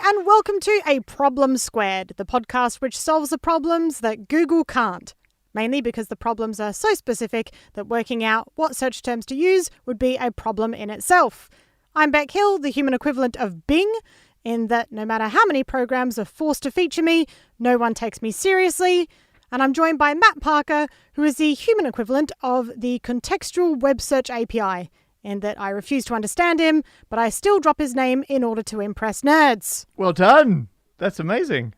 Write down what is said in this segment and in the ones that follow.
and welcome to A Problem Squared, the podcast which solves the problems that Google can't. Mainly because the problems are so specific that working out what search terms to use would be a problem in itself. I'm Beck Hill, the human equivalent of Bing, in that no matter how many programs are forced to feature me, no one takes me seriously. And I'm joined by Matt Parker, who is the human equivalent of the contextual web search API, in that I refuse to understand him, but I still drop his name in order to impress nerds. Well done. That's amazing.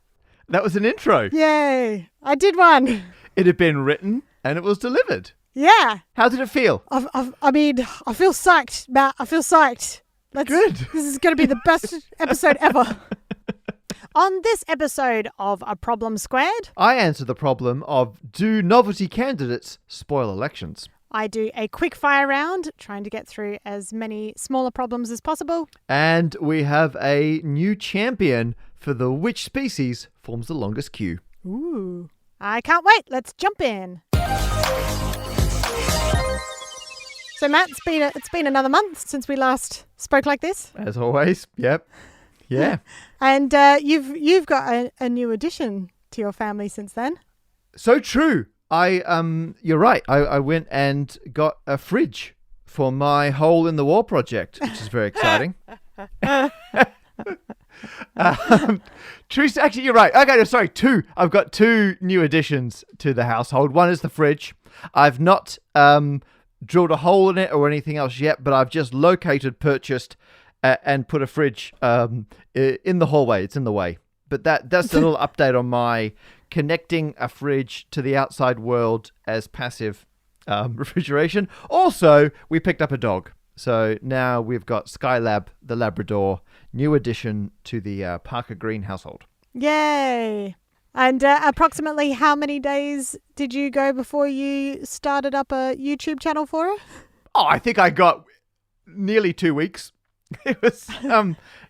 That was an intro. Yay. I did one. It had been written and it was delivered. Yeah. How did it feel? I feel psyched, Matt. I feel psyched. Good. This is going to be the best episode ever. On this episode of A Problem Squared, I answer the problem of, do novelty candidates spoil elections? I do a quick fire round, trying to get through as many smaller problems as possible. And we have a new champion for the which species forms the longest queue. Ooh. I can't wait. Let's jump in. So, Matt, it's been another month since we last spoke like this. As always. Yep. Yeah. And you've got a new addition to your family since then. So true. You're right. I went and got a fridge for my hole in the wall project, which is very exciting. Actually, you're right. Okay, sorry, two. I've got two new additions to the household. One is the fridge. I've not drilled a hole in it or anything else yet, but I've just purchased, and put a fridge in the hallway. It's in the way. But that's a little update on my connecting a fridge to the outside world as passive refrigeration. Also, we picked up a dog. So now we've got Skylab, the Labrador, new addition to the Parker Green household. Yay! And approximately how many days did you go before you started up a YouTube channel for her? Oh, I think I got nearly 2 weeks. It was,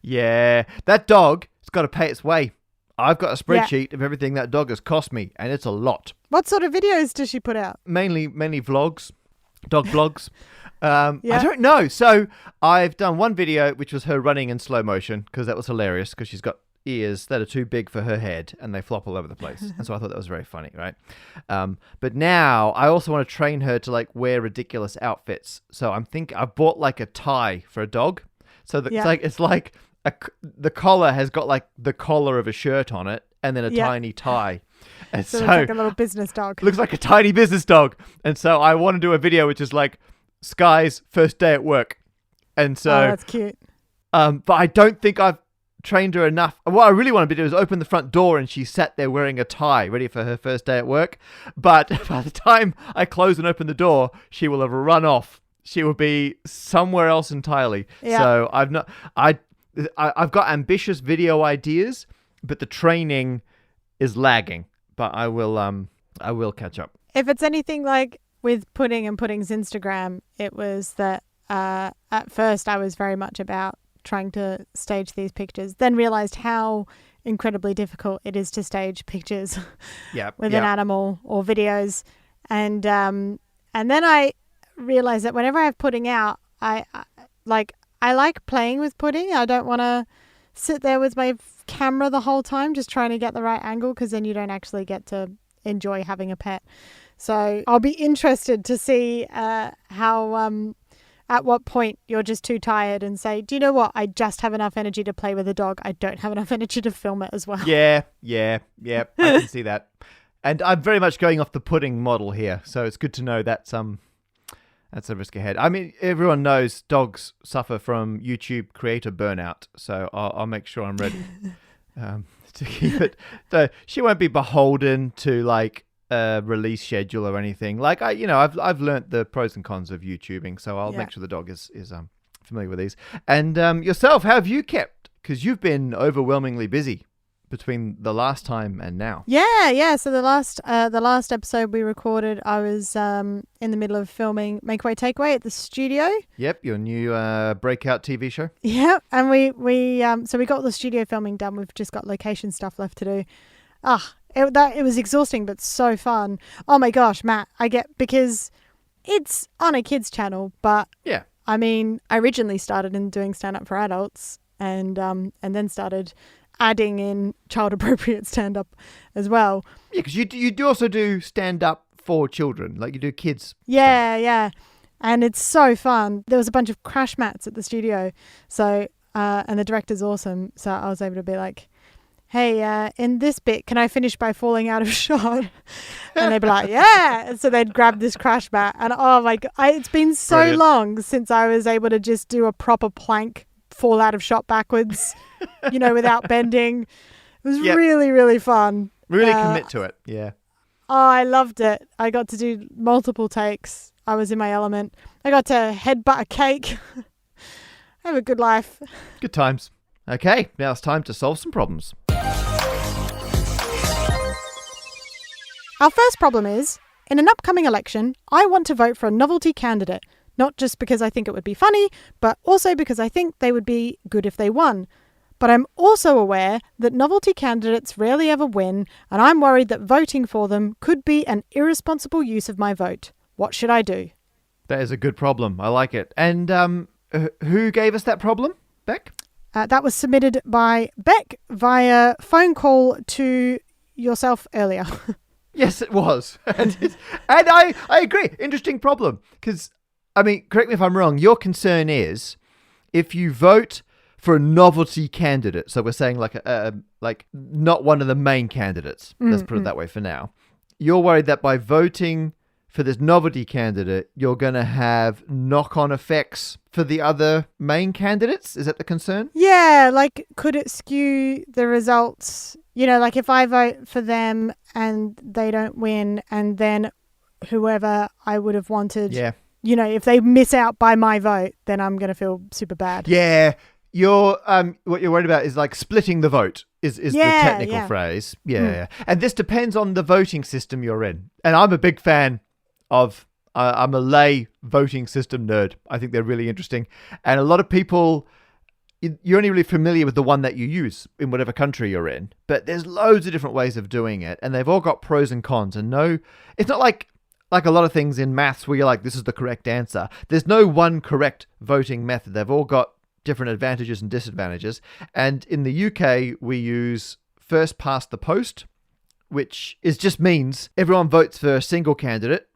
yeah, that dog has got to pay its way. I've got a spreadsheet of everything that dog has cost me, and it's a lot. What sort of videos does she put out? Mainly vlogs, dog vlogs. I don't know. So I've done one video, which was her running in slow motion, because that was hilarious, because she's got ears that are too big for her head, and they flop all over the place. And so I thought that was very funny, right? But now I also want to train her to wear ridiculous outfits. So I bought a tie for a dog. So it's like the collar has got the collar of a shirt on it, and then a tiny tie. And so it's like a little business dog. Looks like a tiny business dog. And so I want to do a video which is Sky's first day at work. And so that's cute. But I don't think I've trained her enough. What I really want to do is open the front door and she sat there wearing a tie, ready for her first day at work. But by the time I close and open the door, she will have run off. She will be somewhere else entirely. Yeah. So I've got ambitious video ideas, but the training is lagging. But I will catch up. If it's anything like with Pudding and Pudding's Instagram, it was that at first I was very much about trying to stage these pictures, then realized how incredibly difficult it is to stage pictures with an animal or videos. And then I realized that whenever I have Pudding out, I like playing with Pudding. I don't want to sit there with my camera the whole time just trying to get the right angle, because then you don't actually get to enjoy having a pet. So I'll be interested to see how at what point you're just too tired and say, do you know what? I just have enough energy to play with a dog. I don't have enough energy to film it as well. Yeah. I can see that. And I'm very much going off the Pudding model here. So it's good to know that's a risk ahead. I mean, everyone knows dogs suffer from YouTube creator burnout. So I'll make sure I'm ready to keep it. So she won't be beholden to a release schedule or anything. I've learnt the pros and cons of YouTubing, so I'll make sure the dog is familiar with these. And yourself, how have you kept? Because you've been overwhelmingly busy between the last time and now. Yeah. So the last episode we recorded, I was in the middle of filming Make Way Takeaway at the studio. Yep, your new breakout TV show. Yeah, and we got the studio filming done. We've just got location stuff left to do. It was exhausting, but so fun. Oh my gosh, Matt, because it's on a kids channel, but yeah, I mean, I originally started in doing stand up for adults, and then started adding in child-appropriate stand-up as well. Yeah, because you do also do stand-up for children. Like you do kids. Yeah. And it's so fun. There was a bunch of crash mats at the studio. So, and the director's awesome. So I was able to be like, hey, in this bit, can I finish by falling out of shot? And they'd be like, yeah. And so they'd grab this crash mat. And oh my God, it's been so Brilliant. long since I was able to just do a proper plank fall out of shot backwards, without bending. It was really, really fun. Really commit to it. Yeah. Oh, I loved it. I got to do multiple takes. I was in my element. I got to headbutt a cake. Have a good life. Good times. Okay, now it's time to solve some problems. Our first problem is, in an upcoming election, I want to vote for a novelty candidate, not just because I think it would be funny, but also because I think they would be good if they won. But I'm also aware that novelty candidates rarely ever win, and I'm worried that voting for them could be an irresponsible use of my vote. What should I do? That is a good problem. I like it. And who gave us that problem, Beck? That was submitted by Beck via phone call to yourself earlier. Yes, it was. And I agree. Interesting problem. Because, correct me if I'm wrong, your concern is if you vote for a novelty candidate, so we're saying like not one of the main candidates, let's put it that way for now, you're worried that by voting for this novelty candidate, you're going to have knock-on effects for the other main candidates? Is that the concern? Yeah, like could it skew the results? Like if I vote for them and they don't win, and then whoever I would have wanted, if they miss out by my vote, then I'm going to feel super bad. Yeah. What you're worried about is like splitting the vote is the technical phrase. Yeah. And this depends on the voting system you're in. And I'm a big fan of, I'm a lay voting system nerd. I think they're really interesting. And a lot of people, you're only really familiar with the one that you use in whatever country you're in. But there's loads of different ways of doing it. And they've all got pros and cons. And it's not like a lot of things in maths where you're like, this is the correct answer. There's no one correct voting method. They've all got different advantages and disadvantages. And in the UK, we use first past the post, which just means everyone votes for a single candidate,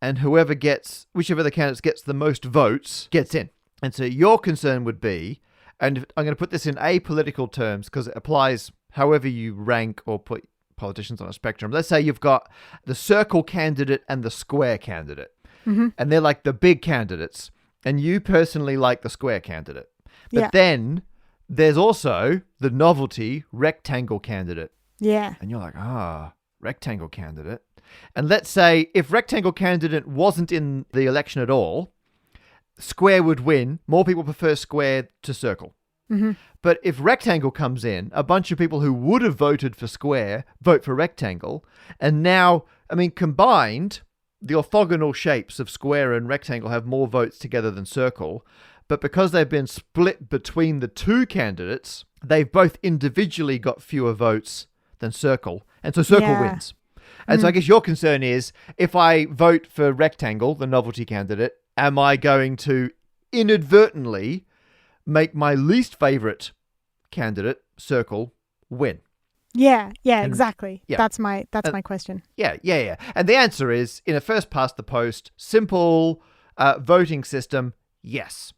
and whichever the candidates gets the most votes gets in. And so your concern would be, and I'm going to put this in apolitical terms because it applies however you rank or put politicians on a spectrum. Let's say you've got the circle candidate and the square candidate, and they're like the big candidates, and you personally like the square candidate. But then there's also the novelty rectangle candidate. Yeah. And you're like, rectangle candidate. And let's say if rectangle candidate wasn't in the election at all, square would win. More people prefer square to circle. Mm-hmm. But if rectangle comes in, a bunch of people who would have voted for square vote for rectangle. And now, combined, the orthogonal shapes of square and rectangle have more votes together than circle. But because they've been split between the two candidates, they've both individually got fewer votes than circle. And so circle wins. And so I guess your concern is, if I vote for rectangle, the novelty candidate, am I going to inadvertently make my least favorite candidate, circle, win? Yeah, exactly. Yeah. That's my question. Yeah. And the answer is, in a first past the post, simple voting system, yes.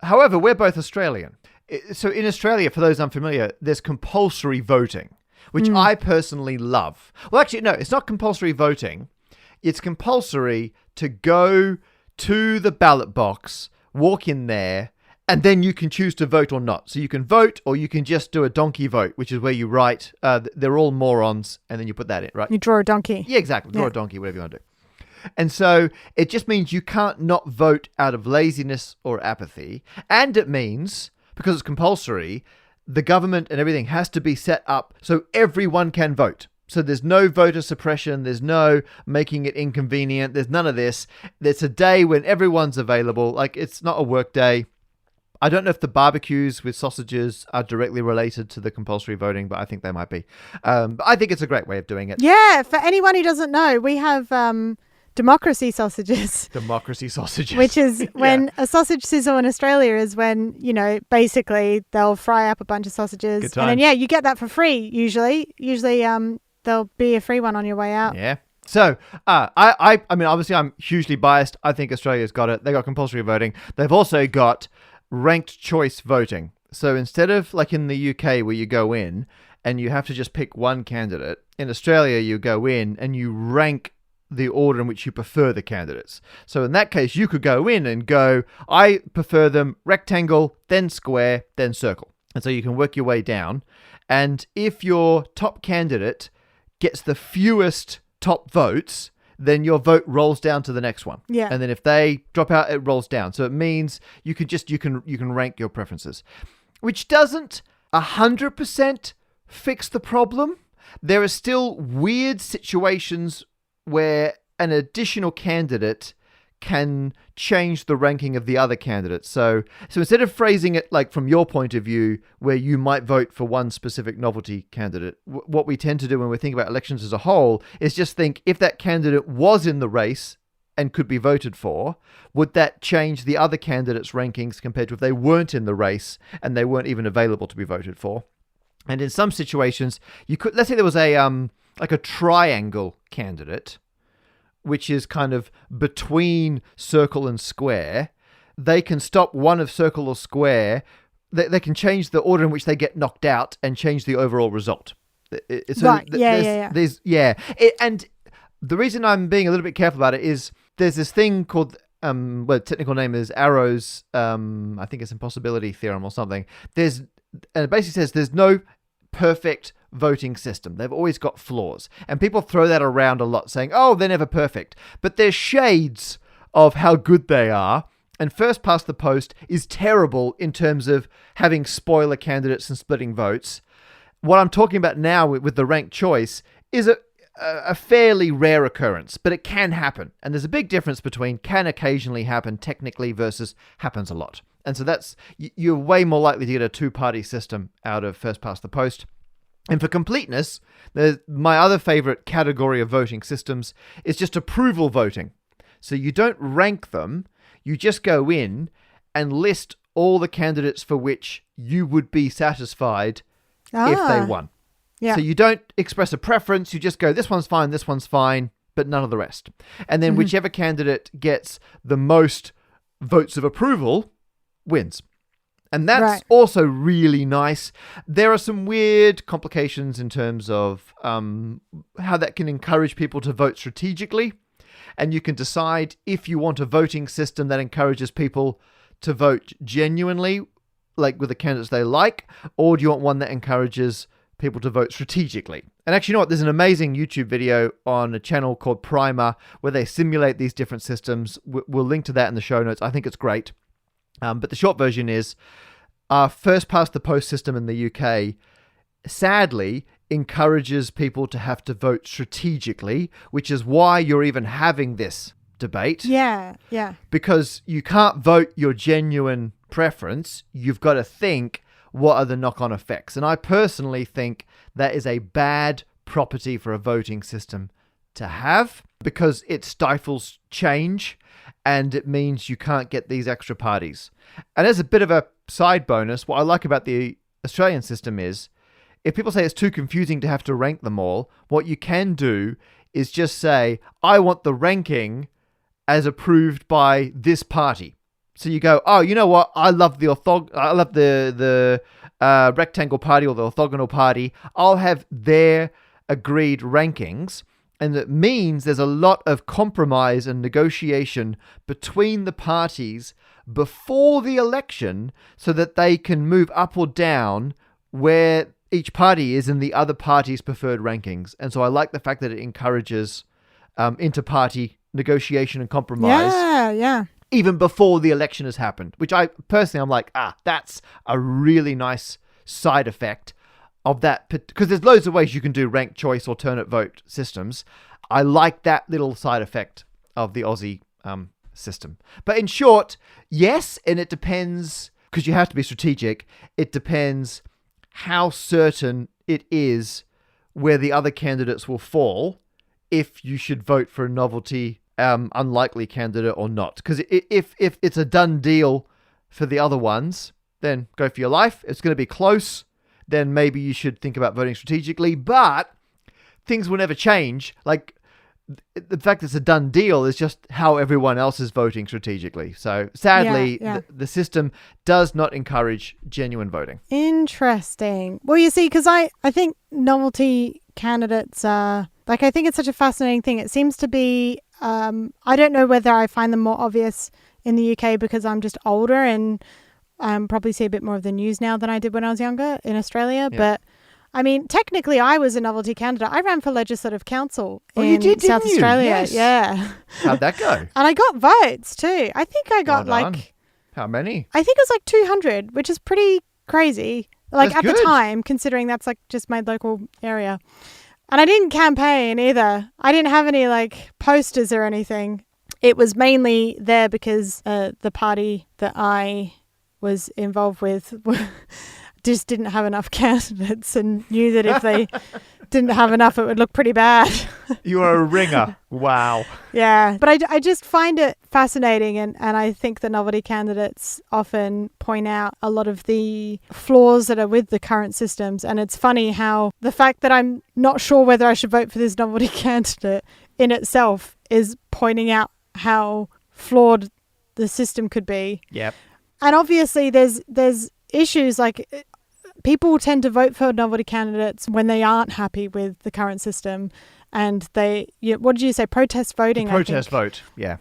However, we're both Australian. So in Australia, for those unfamiliar, there's compulsory voting, which I personally love. Well, actually, no, it's not compulsory voting. It's compulsory to go to the ballot box, walk in there, and then you can choose to vote or not. So you can vote, or you can just do a donkey vote, which is where you write, they're all morons, and then you put that in, right? You draw a donkey. Yeah, exactly. Draw a donkey, whatever you want to do. And so it just means you can't not vote out of laziness or apathy. And it means, because it's compulsory, the government and everything has to be set up so everyone can vote. So there's no voter suppression. There's no making it inconvenient. There's none of this. There's a day when everyone's available. Like, it's not a work day. I don't know if the barbecues with sausages are directly related to the compulsory voting, but I think they might be. But I think it's a great way of doing it. Yeah, for anyone who doesn't know, we have democracy sausages. Democracy sausages. Which is when a sausage sizzle in Australia is when, basically they'll fry up a bunch of sausages. Good And then, times. you get that for free usually. Usually there'll be a free one on your way out. Yeah. So, I mean, obviously I'm hugely biased. I think Australia's got it. They got compulsory voting. They've also got ranked choice voting. So instead of like in the UK where you go in and you have to just pick one candidate, in Australia you go in and you rank the order in which you prefer the candidates. So in that case, you could go in and go, I prefer them rectangle, then square, then circle. And so you can work your way down. And if your top candidate gets the fewest top votes, then your vote rolls down to the next one. Yeah. And then if they drop out, it rolls down. So it means you can rank your preferences, which doesn't 100% fix the problem. There are still weird situations where an additional candidate can change the ranking of the other candidates. So instead of phrasing it like from your point of view, where you might vote for one specific novelty candidate, what we tend to do when we think about elections as a whole is just think if that candidate was in the race and could be voted for, would that change the other candidates' rankings compared to if they weren't in the race and they weren't even available to be voted for? And in some situations, you could, let's say there was a like a triangle candidate, which is kind of between circle and square. They can stop one of circle or square. They can change the order in which they get knocked out and change the overall result. Right. Yeah. And the reason I'm being a little bit careful about it is there's this thing called, the technical name is Arrow's, I think it's impossibility theorem or something. And it basically says there's no perfect voting system. They've always got flaws. And people throw that around a lot saying, oh, they're never perfect. But there's shades of how good they are. And first past the post is terrible in terms of having spoiler candidates and splitting votes. What I'm talking about now with the ranked choice is a fairly rare occurrence, but it can happen. And there's a big difference between can occasionally happen technically versus happens a lot. And so you're way more likely to get a two-party system out of first past the post. And for completeness, my other favorite category of voting systems is just approval voting. So you don't rank them, you just go in and list all the candidates for which you would be satisfied if they won. Yeah. So you don't express a preference, you just go, this one's fine, but none of the rest. And then whichever candidate gets the most votes of approval wins. And that's also really nice. There are some weird complications in terms of how that can encourage people to vote strategically. And you can decide if you want a voting system that encourages people to vote genuinely, like with the candidates they like, or do you want one that encourages people to vote strategically? And actually, you know what? There's an amazing YouTube video on a channel called Primer where they simulate these different systems. We'll link to that in the show notes. I think it's great. But the short version is our first past the post system in the UK, sadly, encourages people to have to vote strategically, which is why you're even having this debate. Yeah. Because you can't vote your genuine preference. You've got to think, what are the knock-on effects? And I personally think that is a bad property for a voting system to have because it stifles change and it means you can't get these extra parties. And as a bit of a side bonus, what I like about the Australian system is if people say it's too confusing to have to rank them all, what you can do is just say, I want the ranking as approved by this party. So you go, oh, you know what? I love the rectangle party or the orthogonal party. I'll have their agreed rankings. And it means there's a lot of compromise and negotiation between the parties before the election so that they can move up or down where each party is in the other party's preferred rankings. And so I like the fact that it encourages inter-party negotiation and compromise. Yeah. Even before the election has happened, which I personally, I'm like, that's a really nice side effect of that, because there's loads of ways you can do ranked choice alternate vote systems. I like that little side effect of the Aussie system. But in short, yes, and it depends, because you have to be strategic, it depends how certain it is where the other candidates will fall if you should vote for a novelty unlikely candidate or not. Because if it's a done deal for the other ones, then go for your life. It's going to be close. Then maybe you should think about voting strategically. But things will never change. Like, the fact it's a done deal is just how everyone else is voting strategically. So sadly, the system does not encourage genuine voting. Interesting. Well, you see, because I think novelty candidates are, like, I think it's such a fascinating thing. It seems to be, I don't know whether I find them more obvious in the UK because I'm just older and probably see a bit more of the news now than I did when I was younger in Australia. Yeah. But I mean, technically, I was a novelty candidate. I ran for Legislative Council in South Australia. Yes. Yeah. How'd that go? And I got votes too. I think I got How many? I think it was like 200, which is pretty crazy. Like that's at the time, considering that's like just my local area. And I didn't campaign either. I didn't have any like posters or anything. It was mainly there because the party that I was involved with just didn't have enough candidates and knew that if they didn't have enough, it would look pretty bad. You are a ringer. Wow. Yeah. But I just find it fascinating. And I think the novelty candidates often point out a lot of the flaws that are with the current systems. And it's funny how the fact that I'm not sure whether I should vote for this novelty candidate in itself is pointing out how flawed the system could be. Yep. And obviously there's issues like people tend to vote for novelty candidates when they aren't happy with the current system, and what did you say? Protest voting. Protest vote. Yeah.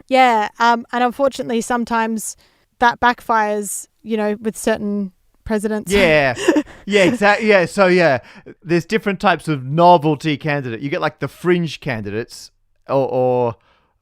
Yeah. And unfortunately, sometimes that backfires. With certain presidents. Yeah. Yeah. Exactly. Yeah. So there's different types of novelty candidate. You get like the fringe candidates, or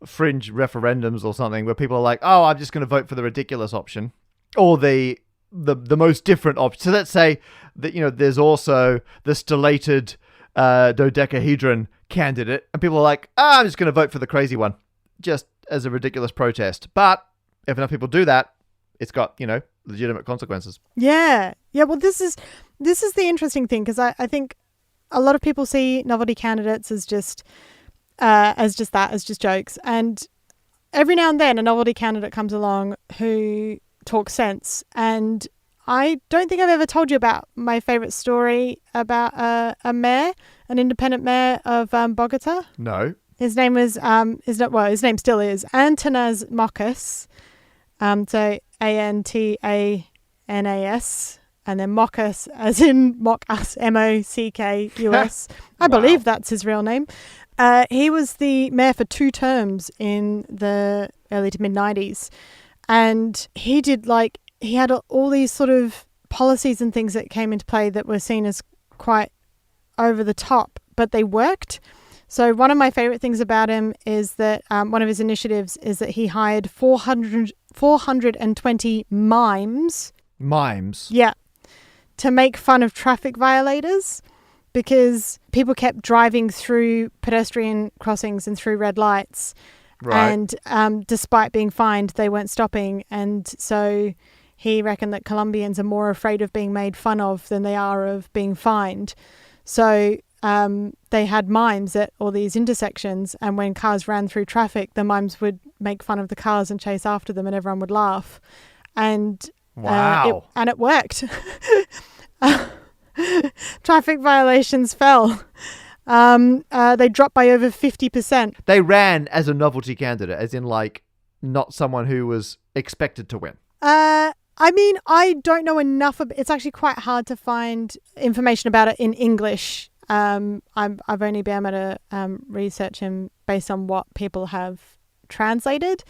fringe referendums or something, where people are like, "Oh, I'm just going to vote for the ridiculous option," or the most different option. So let's say that, there's also the stellated dodecahedron candidate, and people are like, I'm just going to vote for the crazy one, just as a ridiculous protest. But if enough people do that, it's got, legitimate consequences. Yeah. Yeah. Well, this is the interesting thing, because I think a lot of people see novelty candidates as just jokes. And every now and then a novelty candidate comes along who talk sense. And I don't think I've ever told you about my favorite story about a mayor, an independent mayor of Bogota. No. His name was his name still is Antanas Mockus. So Antanas, and then Mockus as in Mockus, Mockus. I believe that's his real name. He was the mayor for 2 terms in the early to mid 90s. And he had all these sort of policies and things that came into play that were seen as quite over the top, but they worked. So one of my favorite things about him is that one of his initiatives is that he hired 420 mimes. Mimes? Yeah. To make fun of traffic violators, because people kept driving through pedestrian crossings and through red lights. Right. And despite being fined, they weren't stopping. And so he reckoned that Colombians are more afraid of being made fun of than they are of being fined. So they had mimes at all these intersections. And when cars ran through traffic, the mimes would make fun of the cars and chase after them, and everyone would laugh. And wow. It worked. Traffic violations fell. They dropped by over 50%. They ran as a novelty candidate, as in like not someone who was expected to win. I mean, I don't know enough. It's actually quite hard to find information about it in English. I've only been able to research him based on what people have translated.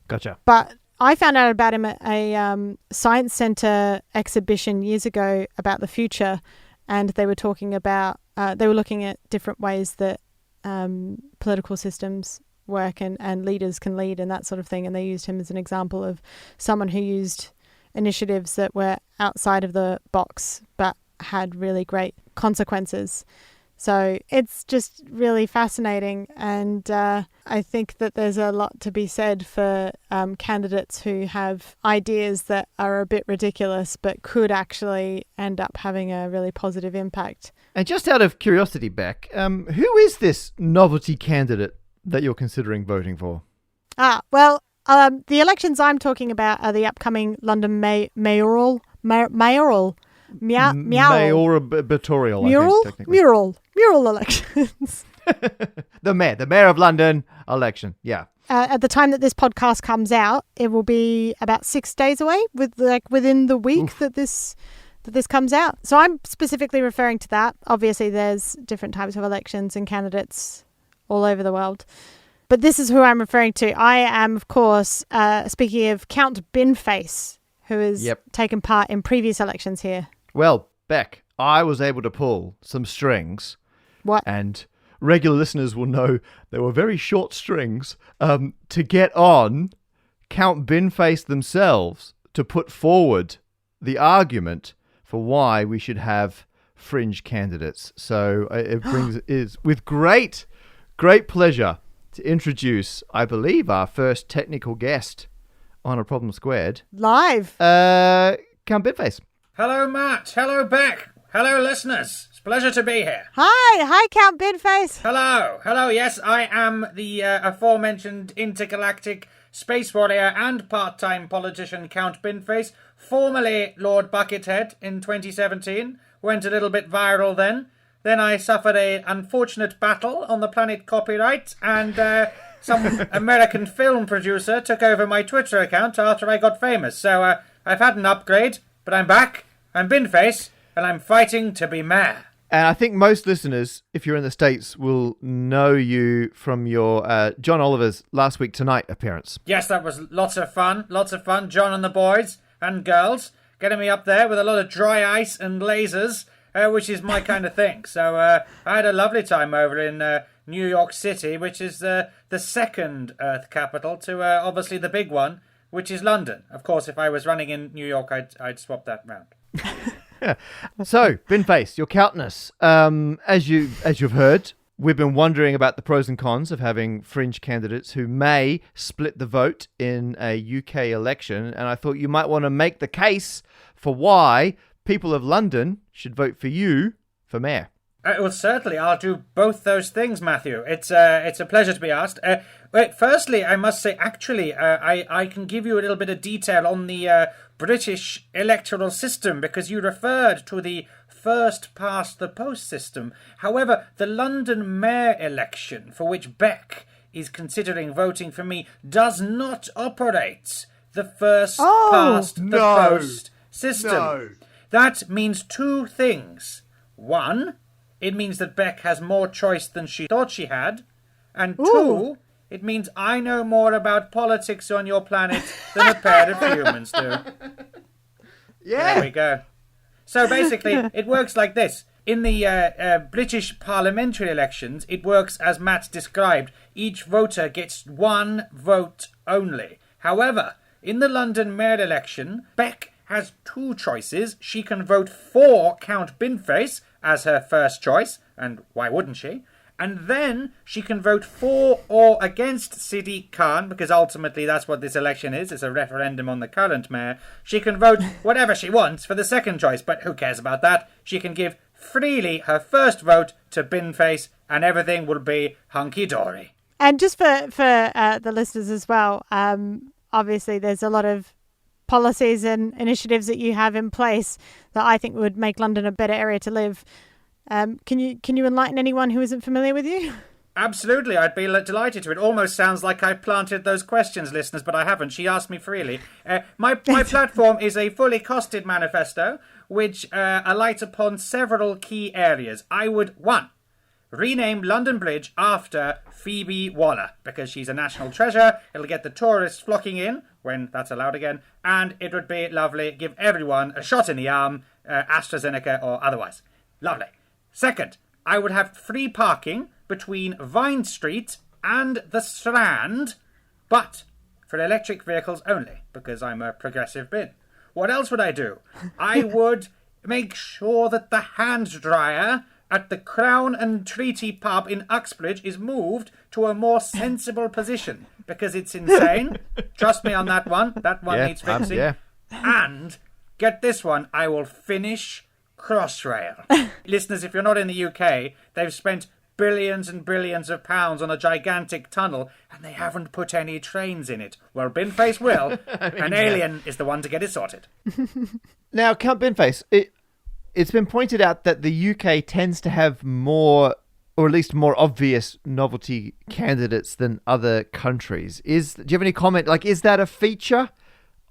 Gotcha. But I found out about him at a science centre exhibition years ago about the future, and they were talking about they were looking at different ways that political systems work and leaders can lead and that sort of thing. And they used him as an example of someone who used initiatives that were outside of the box but had really great consequences. So it's just really fascinating. And I think that there's a lot to be said for candidates who have ideas that are a bit ridiculous but could actually end up having a really positive impact. And just out of curiosity, Beck, who is this novelty candidate that you're considering voting for? Well, the elections I'm talking about are the upcoming London mayoral Mayoratorial, I think, technically. mural elections. The mayor of London election. Yeah. At the time that this podcast comes out, it will be about 6 days away, within the week that this comes out. So I'm specifically referring to that. Obviously, there's different types of elections and candidates all over the world. But this is who I'm referring to. I am, of course, speaking of Count Binface, who has taken part in previous elections here. Well, Beck, I was able to pull some strings. What? And regular listeners will know they were very short strings to get on Count Binface themselves to put forward the argument for why we should have fringe candidates. So it is with great pleasure to introduce, I believe, our first technical guest on A Problem Squared. Live. Count Binface. Hello, Matt. Hello, Beck. Hello, listeners. It's a pleasure to be here. Hi, Count Binface. Hello. Yes, I am the aforementioned intergalactic space warrior and part-time politician Count Binface, formerly Lord Buckethead in 2017. Went a little bit viral then. Then I suffered an unfortunate battle on the planet Copyright, and some American film producer took over my Twitter account after I got famous. So I've had an upgrade, but I'm back. I'm Binface, and I'm fighting to be mayor. And I think most listeners, if you're in the States, will know you from your John Oliver's Last Week Tonight appearance. Yes, that was lots of fun. John and the boys and girls getting me up there with a lot of dry ice and lasers, which is my kind of thing. So I had a lovely time over in New York City, which is the second Earth capital to obviously the big one, which is London. Of course, if I was running in New York, I'd swap that round. So, Binface, your Countness, as you've heard, we've been wondering about the pros and cons of having fringe candidates who may split the vote in a UK election, and I thought you might want to make the case for why people of London should vote for you for mayor. Well, certainly, I'll do both those things, Matthew. It's a pleasure to be asked. Firstly, I must say, actually, I can give you a little bit of detail on the British electoral system, because you referred to the first past the post system. However, the London mayor election, for which Beck is considering voting for me, does not operate the first past the post system. No. That means two things. One, it means that Beck has more choice than she thought she had. And two, it means I know more about politics on your planet than a pair of humans do. Yeah. There we go. So basically, it works like this. In the British parliamentary elections, it works as Matt described. Each voter gets one vote only. However, in the London mayor election, Beck has two choices. She can vote for Count Binface as her first choice, and why wouldn't she? And then she can vote for or against Sadiq Khan, because ultimately that's what this election is. It's a referendum on the current mayor. She can vote whatever she wants for the second choice, but who cares about that? She can give freely her first vote to Binface, and everything will be hunky-dory. And just for the listeners as well, obviously there's a lot of policies and initiatives that you have in place that I think would make London a better area to live. Can you enlighten anyone who isn't familiar with you? Absolutely, I'd be delighted to. It almost sounds like I planted those questions, listeners, but I haven't. She asked me freely. My platform is a fully costed manifesto, which alights upon several key areas. I would, 1, rename London Bridge after Phoebe Waller, because she's a national treasure. It'll get the tourists flocking in, when that's allowed again, and it would be lovely. Give everyone a shot in the arm, AstraZeneca or otherwise. Lovely. Second, I would have free parking between Vine Street and the Strand, but for electric vehicles only, because I'm a progressive bin. What else would I do? I would make sure that the hand dryer at the Crown and Treaty pub in Uxbridge is moved to a more sensible position, because it's insane. Trust me on that one. That one needs fixing. And get this one, I will finish Crossrail. Listeners, if you're not in the UK, they've spent billions and billions of pounds on a gigantic tunnel, and they haven't put any trains in it. Well, Binface will, and Alien is the one to get it sorted. Now, Count Binface, it's been pointed out that the UK tends to have more, or at least more obvious novelty candidates than other countries. Do you have any comment? Like, is that a feature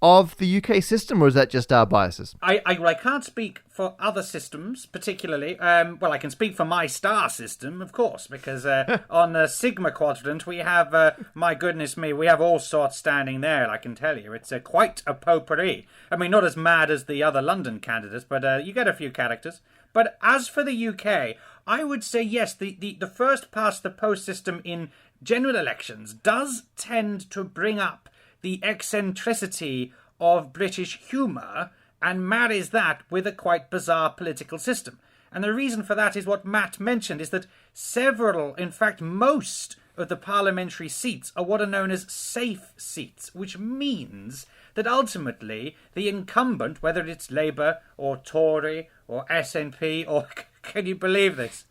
of the UK system, or is that just our biases? I can't speak for other systems particularly. Well, I can speak for my star system, of course, because on the Sigma quadrant we have, my goodness me, we have all sorts standing there. I can tell you, it's quite a potpourri. I mean, not as mad as the other London candidates, but you get a few characters. But as for the UK, I would say yes, the first past the post system in general elections does tend to bring up the eccentricity of British humour and marries that with a quite bizarre political system. And the reason for that is what Matt mentioned, is that several, in fact most of the parliamentary seats are what are known as safe seats, which means that ultimately the incumbent, whether it's Labour or Tory or SNP or, can you believe this?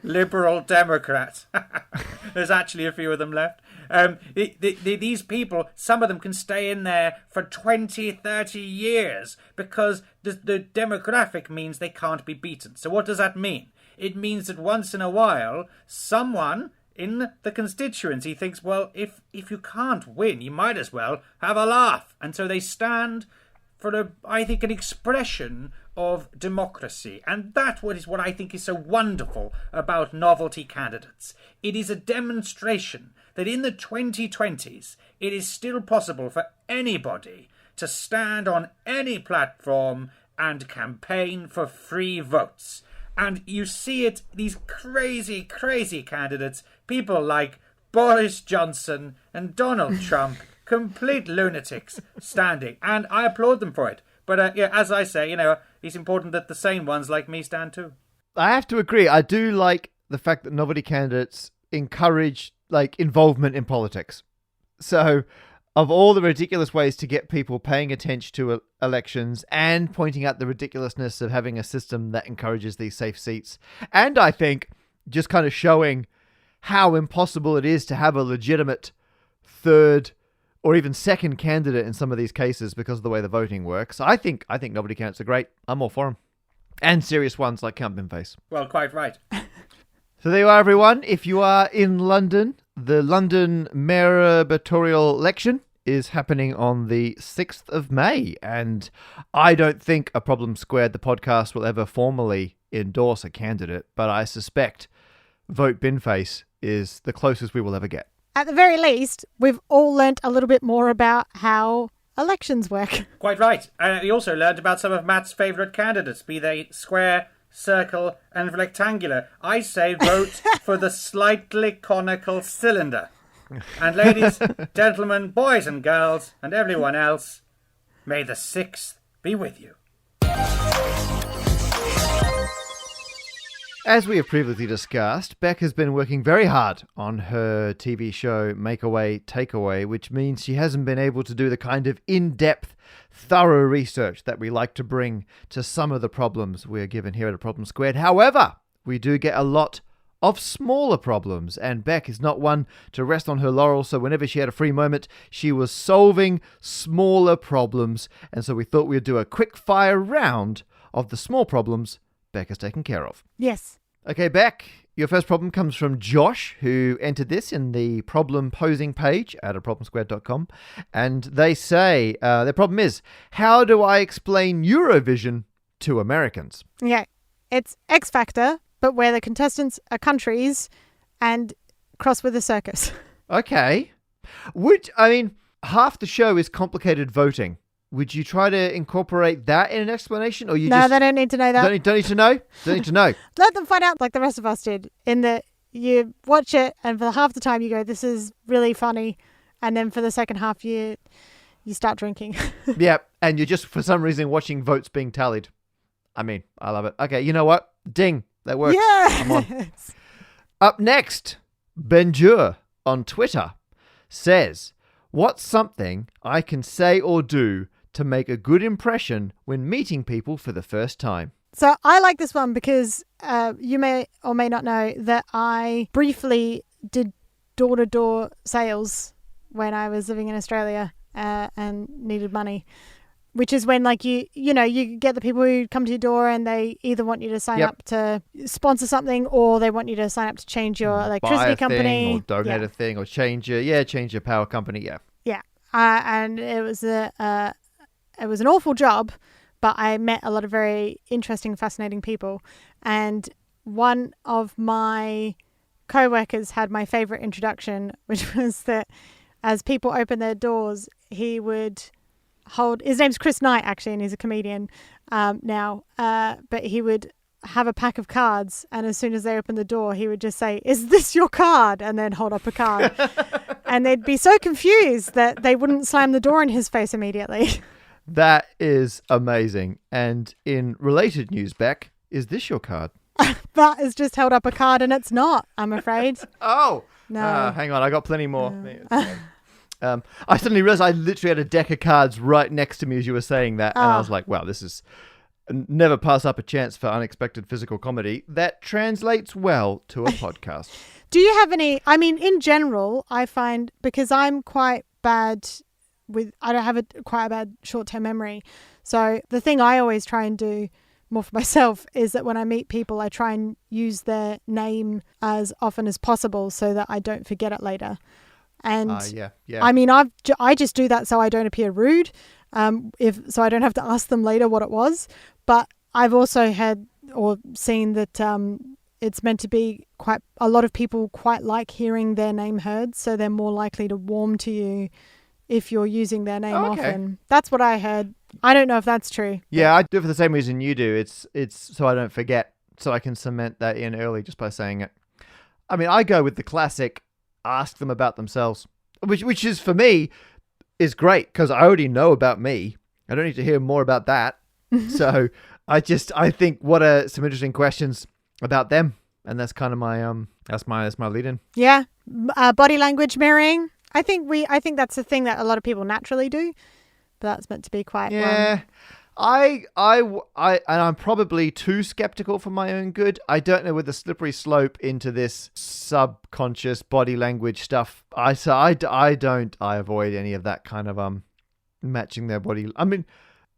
Liberal Democrats. There's actually a few of them left. These people, some of them can stay in there for 20, 30 years because the demographic means they can't be beaten. So what does that mean? It means that once in a while, someone in the constituency thinks, well, if you can't win, you might as well have a laugh. And so they stand for, I think, an expression of democracy. And that is what I think is so wonderful about novelty candidates. It is a demonstration that in the 2020s, it is still possible for anybody to stand on any platform and campaign for free votes. And you see it, these crazy, crazy candidates, people like Boris Johnson and Donald Trump, complete lunatics standing. And I applaud them for it. But as I say, it's important that the sane ones like me stand too. I have to agree. I do like the fact that novelty candidates encourage involvement in politics. So, of all the ridiculous ways to get people paying attention to elections and pointing out the ridiculousness of having a system that encourages these safe seats, and I think just kind of showing how impossible it is to have a legitimate third or even second candidate in some of these cases because of the way the voting works. I think novelty candidates are great. I'm all for them. And serious ones like Count Binface. Well, quite right. So there you are, everyone. If you are in London, the London mayoral election is happening on the 6th of May. And I don't think A Problem Squared, the podcast, will ever formally endorse a candidate, but I suspect Vote Binface is the closest we will ever get. At the very least, we've all learnt a little bit more about how elections work. Quite right. We also learned about some of Matt's favourite candidates, be they square, circle and rectangular. I say vote for the slightly conical cylinder. And ladies, gentlemen, boys and girls, and everyone else, may the 6th be with you. As we have previously discussed, Beck has been working very hard on her TV show Makeaway Takeaway, which means she hasn't been able to do the kind of in-depth, thorough research that we like to bring to some of the problems we're given here at A Problem Squared. However, we do get a lot of smaller problems, and Beck is not one to rest on her laurels, so whenever she had a free moment, she was solving smaller problems, and so we thought we'd do a quick-fire round of the small problems Beck has taken care of. Yes. Okay, Beck, your first problem comes from Josh, who entered this in the problem posing page at aproblemsquared.com. And they say, their problem is, how do I explain Eurovision to Americans? Yeah, it's X Factor, but where the contestants are countries and cross with a circus. Okay. Half the show is complicated voting. Would you try to incorporate that in an explanation, or No, they don't need to know that. Don't need to know. Don't need to know. Let them find out like the rest of us did. In that you watch it, and for half the time you go, "This is really funny," and then for the second half you start drinking. Yeah, and you're just for some reason watching votes being tallied. I love it. Okay, you know what? Ding, that works. Yeah. I'm on. Up next, Benjur on Twitter says, "What's something I can say or do to make a good impression when meeting people for the first time?" So I like this one because you may or may not know that I briefly did door-to-door sales when I was living in Australia and needed money, which is when like you get the people who come to your door and they either want you to sign up to sponsor something or they want you to sign up to change your electricity company or donate a thing or change your power company. And it was an awful job, but I met a lot of very interesting, fascinating people. And one of my co-workers had my favorite introduction, which was that as people open their doors, he would hold, his name's Chris Knight actually, and he's a comedian now, but he would have a pack of cards, and as soon as they opened the door, he would just say, "Is this your card?" and then hold up a card. And they'd be so confused that they wouldn't slam the door in his face immediately. That is amazing. And in related news, Beck, is this your card? That has just held up a card and it's not, I'm afraid. Oh! No. Hang on, I got plenty more. I suddenly realized I literally had a deck of cards right next to me as you were saying that. And I was like, wow, this is... Never pass up a chance for unexpected physical comedy. That translates well to a podcast. Do you have any... I mean, in general, I find... Because I'm quite bad with... I don't have quite a bad short-term memory. So the thing I always try and do more for myself is that when I meet people, I try and use their name as often as possible so that I don't forget it later. And I mean, I just do that so I don't appear rude, so I don't have to ask them later what it was. But I've also had or seen that it's meant to be quite a lot of people quite like hearing their name heard, so they're more likely to warm to you if you're using their name often. That's what I heard. I don't know if that's true. Yeah, I do it for the same reason you do. It's so I don't forget, so I can cement that in early just by saying it. I mean, I go with the classic, ask them about themselves, which is, for me, is great because I already know about me. I don't need to hear more about that. So I think what are some interesting questions about them, and that's kind of my that's my lead in. Yeah, body language mirroring. I think that's a thing that a lot of people naturally do, but that's meant to be quite. Yeah, and I'm probably too skeptical for my own good. I don't know where the slippery slope into this subconscious body language stuff. I avoid any of that kind of matching their body. I mean,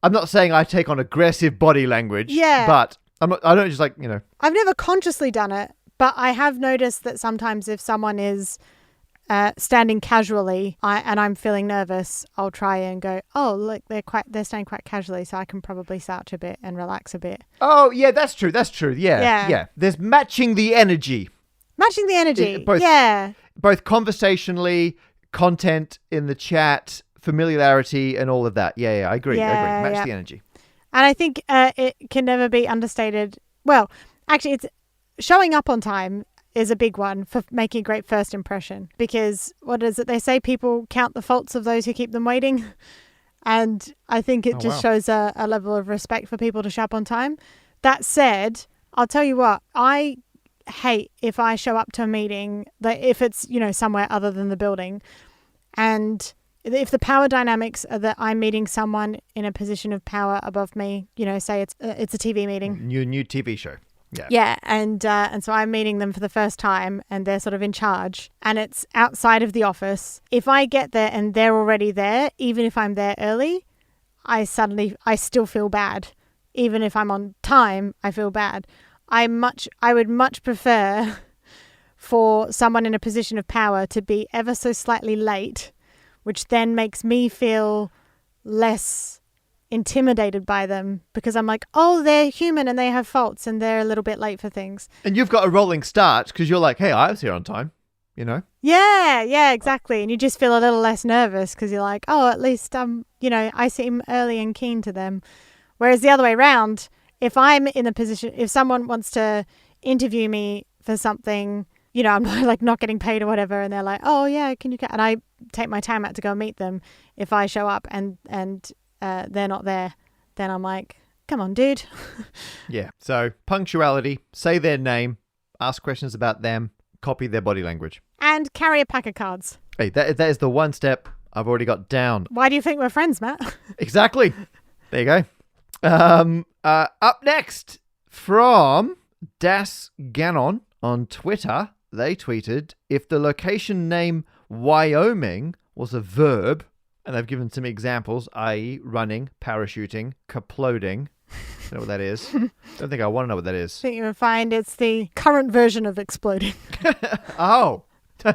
I'm not saying I take on aggressive body language. Yeah, but I don't just I've never consciously done it, but I have noticed that sometimes if someone is standing casually and I'm feeling nervous, I'll try and go, oh, look, they're standing quite casually, so I can probably slouch a bit and relax a bit. Oh, yeah, that's true. Yeah. There's matching the energy. Both conversationally, content in the chat, familiarity and all of that. Yeah, I agree. Match the energy. And I think it can never be understated. Well, actually, it's showing up on time is a big one for making a great first impression, because what is it? They say people count the faults of those who keep them waiting. And I think it shows a level of respect for people to show up on time. That said, I'll tell you what, I hate if I show up to a meeting, that if it's, somewhere other than the building, and if the power dynamics are that I'm meeting someone in a position of power above me, say it's a TV meeting. New TV show. Yeah. Yeah, and so I'm meeting them for the first time and they're sort of in charge and it's outside of the office. If I get there and they're already there, even if I'm there early, I still feel bad. Even if I'm on time, I feel bad. I would much prefer for someone in a position of power to be ever so slightly late, which then makes me feel less intimidated by them, because I'm like, oh, they're human and they have faults and they're a little bit late for things. And you've got a rolling start because you're like, hey, I was here on time, Yeah, exactly. And you just feel a little less nervous because you're like, oh, at least I seem early and keen to them. Whereas the other way around, if I'm in a position, if someone wants to interview me for something, I'm like not getting paid or whatever, and they're like, oh yeah, can you? And I take my time out to go meet them. If I show up and they're not there, then I'm like, come on, dude. Yeah. So punctuality, say their name, ask questions about them, copy their body language, and carry a pack of cards. Hey, that is the one step I've already got down. Why do you think we're friends, Matt? Exactly. There you go. Up next From Das Ganon on Twitter, they tweeted, if the location name Wyoming was a verb, and they've given some examples, i.e. running, parachuting, kaploding. Don't know what that is. Don't think I want to know what that is. I think you will find it's the current version of exploding. Oh,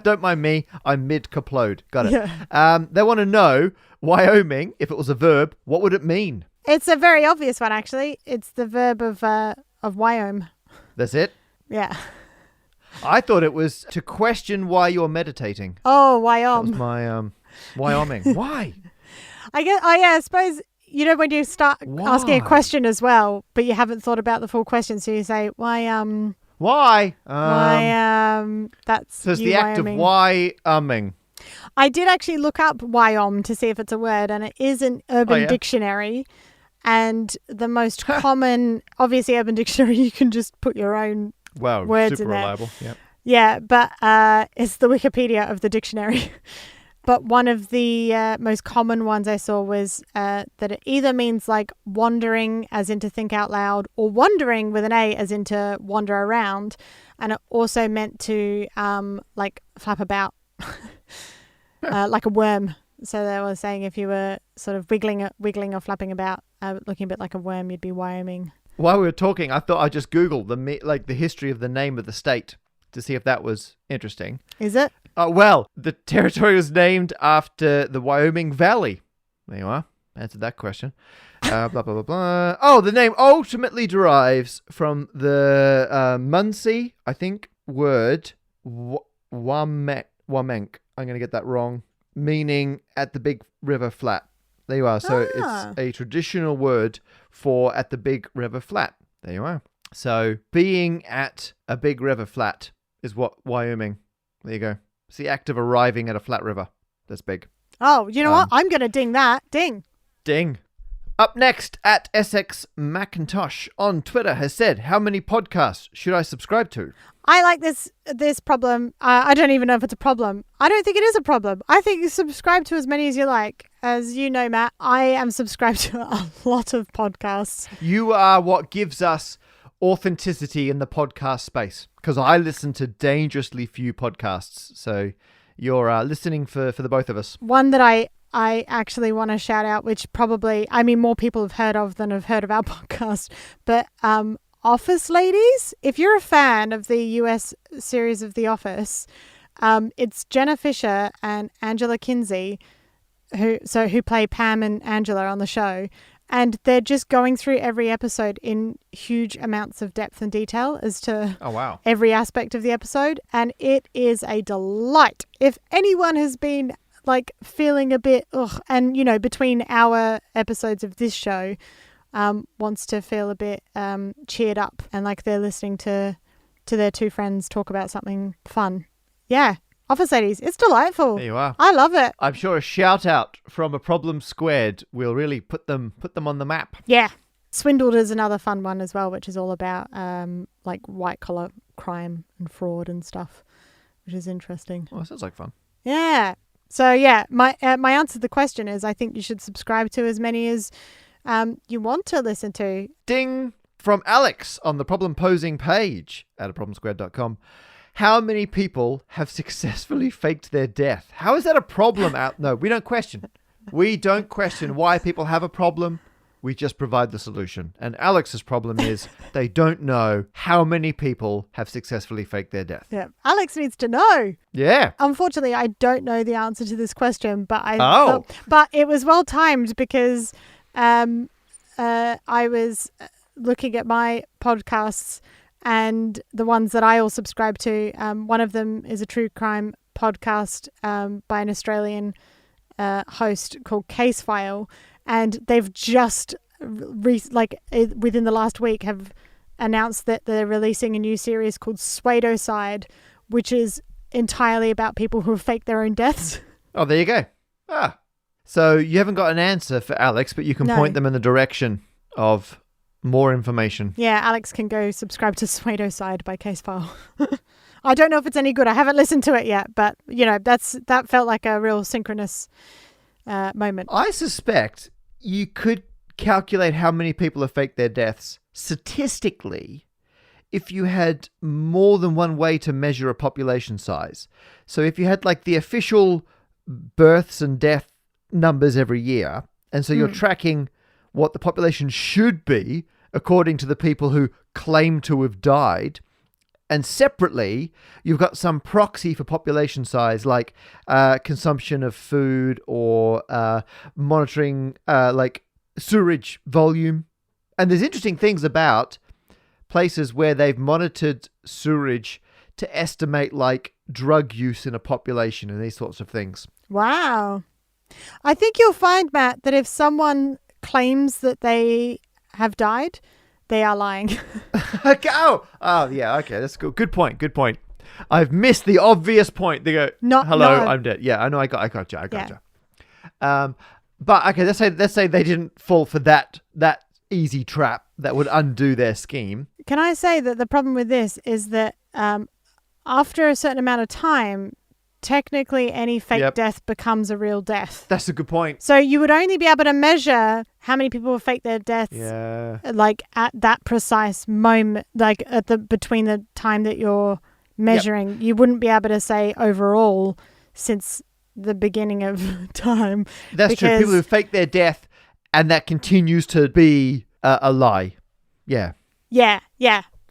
don't mind me. I'm mid-kaplode. Got it. Yeah. They want to know, Wyoming, if it was a verb, what would it mean? It's a very obvious one, actually. It's the verb of Wyome. That's it? Yeah. I thought it was to question why you're meditating. Oh, That was Wyome. my Wyoming. Why? I suppose, when you start Why? asking a question as well, but you haven't thought about the full question, so you say, why, Why? that's So it's you, the act Wyoming. of why-umming. I did actually look up Wyom to see if it's a word, and it is an Urban Dictionary. And the most common, obviously, Urban Dictionary, you can just put your own Wow, words super in there. reliable. Yep. Yeah, but it's the Wikipedia of the dictionary. But one of the most common ones I saw was that it either means like wandering as in to think out loud, or wandering with an A as in to wander around. And it also meant to like flap about like a worm. So they were saying if you were sort of wiggling or flapping about, looking a bit like a worm, you'd be Wyoming. While we were talking, I thought I'd just Google the history of the name of the state to see if that was interesting. Is it? Well, the territory was named after the Wyoming Valley. There you are. Answered that question. Blah, blah, blah, blah. Oh, the name ultimately derives from the Munsee, I think, word Wamenk. I'm going to get that wrong. Meaning at the big river flat. There you are. So it's a traditional word for at the big river flat. There you are. So being at a big river flat is what Wyoming. There you go. It's the act of arriving at a flat river. That's big. Oh, you know what? I'm going to ding that. Ding. Ding. Up next, at Essex Macintosh on Twitter has said, how many podcasts should I subscribe to? I like this problem. I don't even know if it's a problem. I don't think it is a problem. I think you subscribe to as many as you like. As you know, Matt, I am subscribed to a lot of podcasts. You are what gives us authenticity in the podcast space, because I listen to dangerously few podcasts. So you're listening for the both of us. One that I actually want to shout out, which probably, more people have heard of than have heard of our podcast, but Office Ladies. If you're a fan of the US series of The Office, it's Jenna Fisher and Angela Kinsey who play Pam and Angela on the show, and they're just going through every episode in huge amounts of depth and detail as to every aspect of the episode, and it is a delight. If anyone has been like feeling a bit and between our episodes of this show wants to feel a bit cheered up and like they're listening to their two friends talk about something fun. Yeah. Office Ladies. It's delightful. There you are. I love it. I'm sure a shout out from a Problem Squared will really put them on the map. Yeah. Swindled is another fun one as well, which is all about like white collar crime and fraud and stuff, which is interesting. Well, that sounds like fun. Yeah. So yeah, my answer to the question is I think you should subscribe to as many as you want to listen to. Ding from Alex on the problem posing page at problemsquared.com. How many people have successfully faked their death? How is that a problem? No, we don't question. We don't question why people have a problem. We just provide the solution. And Alex's problem is they don't know how many people have successfully faked their death. Yeah, Alex needs to know. Yeah. Unfortunately, I don't know the answer to this question, but but it was well timed because I was looking at my podcasts and the ones that I all subscribe to. One of them is a true crime podcast by an Australian host called Case File. And they've just, within the last week, have announced that they're releasing a new series called Pseudocide, which is entirely about people who have faked their own deaths. Oh, there you go. So you haven't got an answer for Alex, but you can point them in the direction of more information. Yeah, Alex can go subscribe to Pseudocide by Case File. I don't know if it's any good. I haven't listened to it yet, but, that felt like a real synchronous moment. I suspect you could calculate how many people have faked their deaths statistically if you had more than one way to measure a population size. So if you had like the official births and death numbers every year, and so you're tracking what the population should be according to the people who claim to have died, and separately you've got some proxy for population size, like consumption of food or monitoring like sewerage volume. And there's interesting things about places where they've monitored sewerage to estimate like drug use in a population and these sorts of things. Wow. I think you'll find, Matt, that if someone claims that they have died, they are lying. Okay. Oh, yeah. Okay, that's cool. Good point. I've missed the obvious point. They go, "Hello, I'm dead." Yeah, I know. I got you. But okay, let's say they didn't fall for that easy trap that would undo their scheme. Can I say that the problem with this is that after a certain amount of time, technically any fake death becomes a real death. That's a good point. So you would only be able to measure how many people fake their deaths like at that precise moment, like between the time that you're measuring. Yep. You wouldn't be able to say overall since the beginning of time. That's true. People who fake their death and that continues to be a lie. Yeah. Yeah.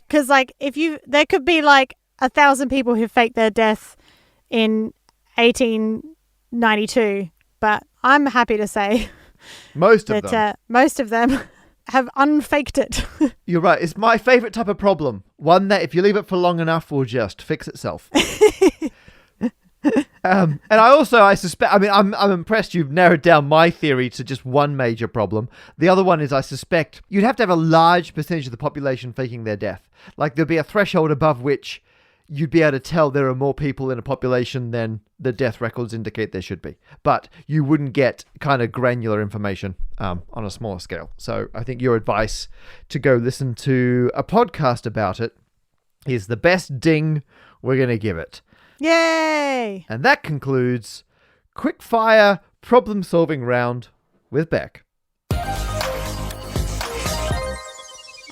Because like there could be like 1,000 people who fake their death in 1892, but I'm happy to say most of them have unfaked it. You're right. It's my favorite type of problem. One that if you leave it for long enough will just fix itself. And I suspect, I mean, I'm impressed you've narrowed down my theory to just one major problem. The other one is I suspect you'd have to have a large percentage of the population faking their death. Like there'd be a threshold above which you'd be able to tell there are more people in a population than the death records indicate there should be. But you wouldn't get kind of granular information on a smaller scale. So I think your advice to go listen to a podcast about it is the best ding we're going to give it. Yay! And that concludes Quickfire Problem Solving Round with Beck.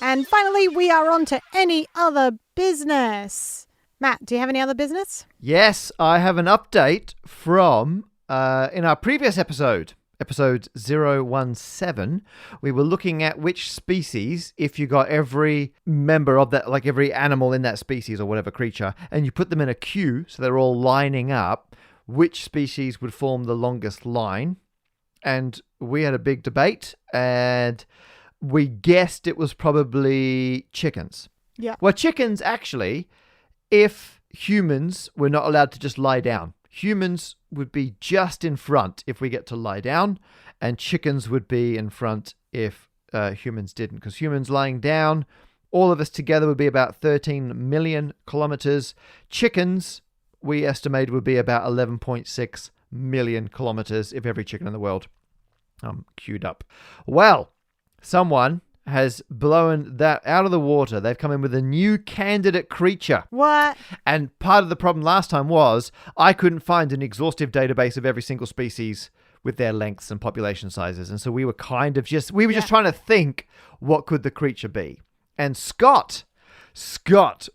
And finally, we are on to any other business. Matt, do you have any other business? Yes, I have an update from in our previous episode 017, we were looking at which species, if you got every member of that, like every animal in that species or whatever creature, and you put them in a queue so they're all lining up, which species would form the longest line. And we had a big debate, and we guessed it was probably chickens. Yeah. Well, chickens actually, if humans were not allowed to just lie down, humans would be just in front if we get to lie down, and chickens would be in front if humans didn't. Because humans lying down, all of us together would be about 13 million kilometers. Chickens, we estimate, would be about 11.6 million kilometers if every chicken in the world queued up. Well, someone has blown that out of the water. They've come in with a new candidate creature. What? And part of the problem last time was I couldn't find an exhaustive database of every single species with their lengths and population sizes. And so we were kind of just trying to think, what could the creature be? And Scott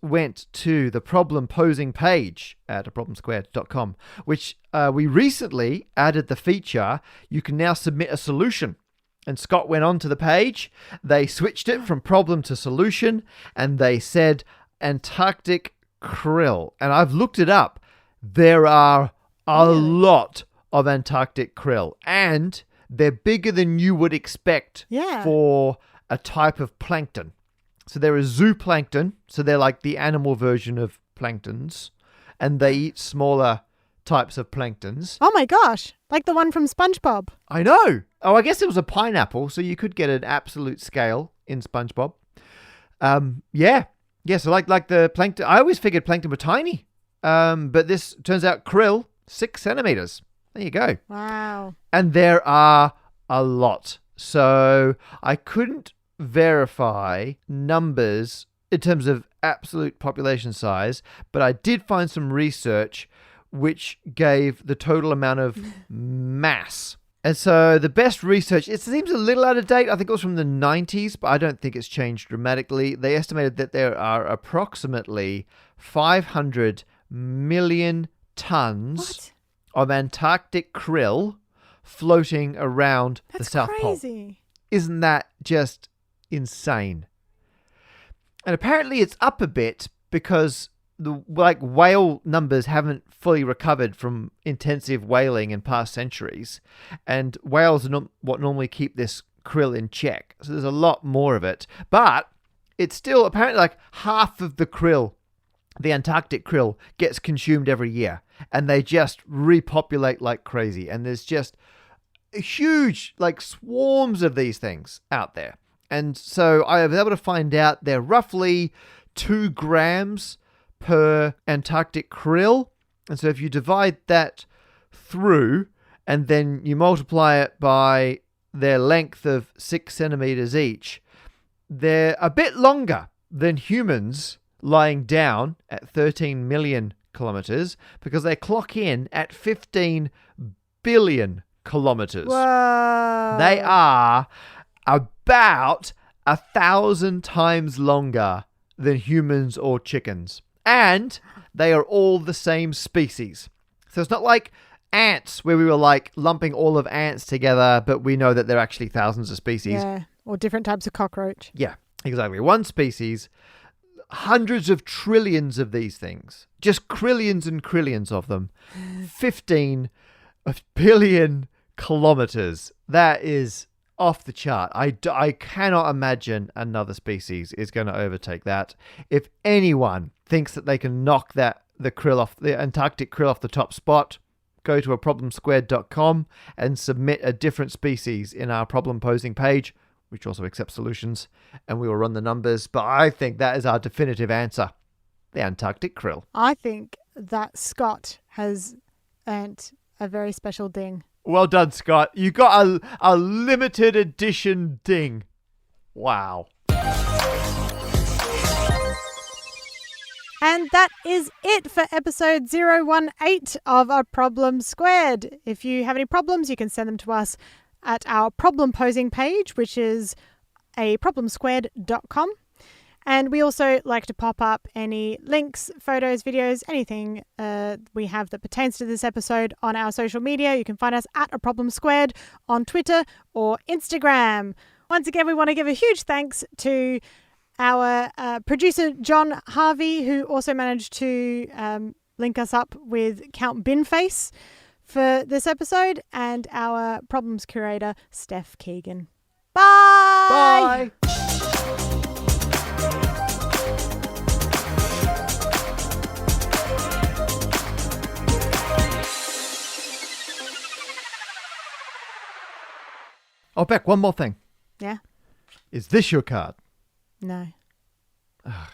went to the problem posing page at problemsquared.com, which we recently added the feature. You can now submit a solution. And Scott went on to the page, they switched it from problem to solution, and they said Antarctic krill. And I've looked it up. There are a lot of Antarctic krill, and they're bigger than you would expect for a type of plankton. So there is zooplankton, so they're like the animal version of planktons, and they eat smaller types of planktons. Oh my gosh, like the one from SpongeBob. I know. Oh, I guess it was a pineapple, so you could get an absolute scale in SpongeBob. Yeah, so like the plankton, I always figured plankton were tiny, but this turns out krill, 6 centimeters. There you go. Wow. And there are a lot. So I couldn't verify numbers in terms of absolute population size, but I did find some research which gave the total amount of mass And so the best research, it seems a little out of date. I think it was from the 90s, but I don't think it's changed dramatically. They estimated that there are approximately 500 million tons of Antarctic krill floating around the South Pole. Isn't that just insane? And apparently it's up a bit because the whale numbers haven't fully recovered from intensive whaling in past centuries, and whales are not what normally keep this krill in check. So there's a lot more of it, but it's still apparently like half of the krill, the Antarctic krill, gets consumed every year, and they just repopulate like crazy. And there's just huge swarms of these things out there. And so I was able to find out they're roughly 2 grams per Antarctic krill. And so if you divide that through and then you multiply it by their length of 6 centimeters each, they're a bit longer than humans lying down at 13 million kilometers because they clock in at 15 billion kilometers. Whoa. They are about 1,000 times longer than humans or chickens. And they are all the same species. So it's not like ants where we were lumping all of ants together, but we know that they're actually thousands of species. Yeah, or different types of cockroach. Yeah, exactly. One species, hundreds of trillions of these things. Just trillions and trillions of them. 15 billion kilometers. That is off the chart. I cannot imagine another species is going to overtake that. If anyone thinks that they can knock the Antarctic krill off the top spot, go to problemsquared.com and submit a different species in our problem posing page, which also accepts solutions, and we will run the numbers. But I think that is our definitive answer. The Antarctic krill. I think that Scott has earned a very special ding. Well done, Scott. You got a limited edition ding. Wow. And that is it for episode 018 of A Problem Squared. If you have any problems, you can send them to us at our problem posing page, which is problemsquared.com. And we also like to pop up any links, photos, videos, anything we have that pertains to this episode on our social media. You can find us at A Problem Squared on Twitter or Instagram. Once again, we want to give a huge thanks to our producer, John Harvey, who also managed to link us up with Count Binface for this episode, and our problems curator, Steph Keegan. Bye! Bye! Oh, Beck, one more thing. Yeah? Is this your card? No. Ugh.